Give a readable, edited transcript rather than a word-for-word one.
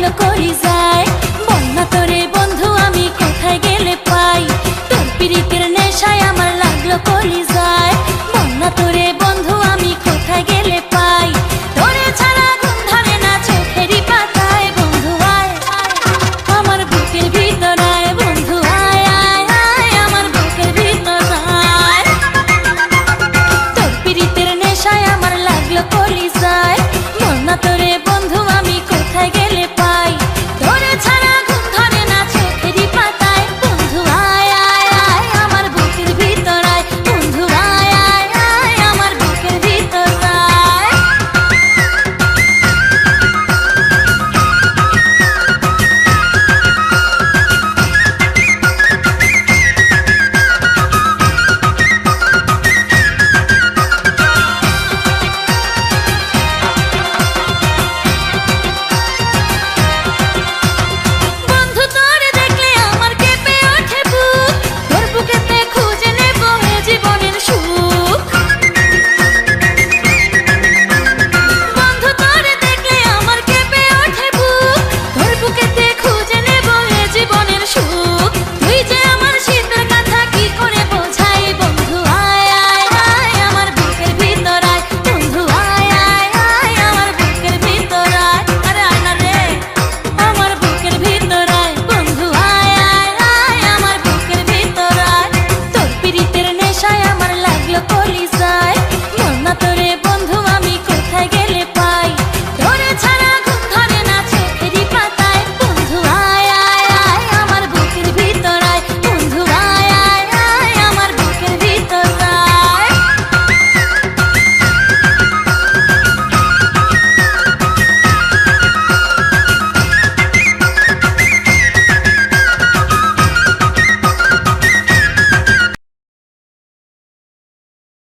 লাগলো কলিজায়। বলনা তোরে বন্ধু আমি কোথায় গেলে পাই, তোর পিরিতের নেশায় আমার লাগলো কলিজায়। বলনা তোরে বন্ধু আমি কোথায় গেলে পাই, তোরে ছাড়া ঘুম ধরে না চোখেরই পাতায়। বন্ধু আয় আমার বুকের ভিতর আয়, বন্ধু আয় আয় আয় আমার বুকের ভিতর আয়। তোর পিরিতের নেশায় আমার লাগলো কলিজায়। বলনা তোরে বন্ধু আমি কোথায় গেলে পাই, তোরে ছাড়া ঘুম ধরে না চোখেরই পাতায়। বন্ধু আয় আয় আয় আমার বুকের ভিতর আয়, বন্ধু আয় আয় আয় আমার বুকের ভিতর আয়। বন্ধু তোরে দেখলে আমার কেঁপে ওঠে বুক, তোর বুকেতে খুঁজে নেব এ জীবনের সুখ। বন্ধু তোরে দেখলে আমার কেঁপে ওঠে বুক, তোর বুকেতে খুঁজে নেব এ জীবনের সুখ। তুই যে আমার শীতের কথা কি করে বোঝাই, বন্ধু আয় আয় আয় আমার বুকের ভিতর আয়, বন্ধু আয় আয় আয় আমার বুকের ভিতর আয়। আরে আয় না রে আমার বুকের ভিতর আয়, বন্ধু আয় আয় আয় আমার বুকের ভিতর আয়। তোর পিরিতের নেশায় আমার লাগলো কলিজায়। বলনা তোরে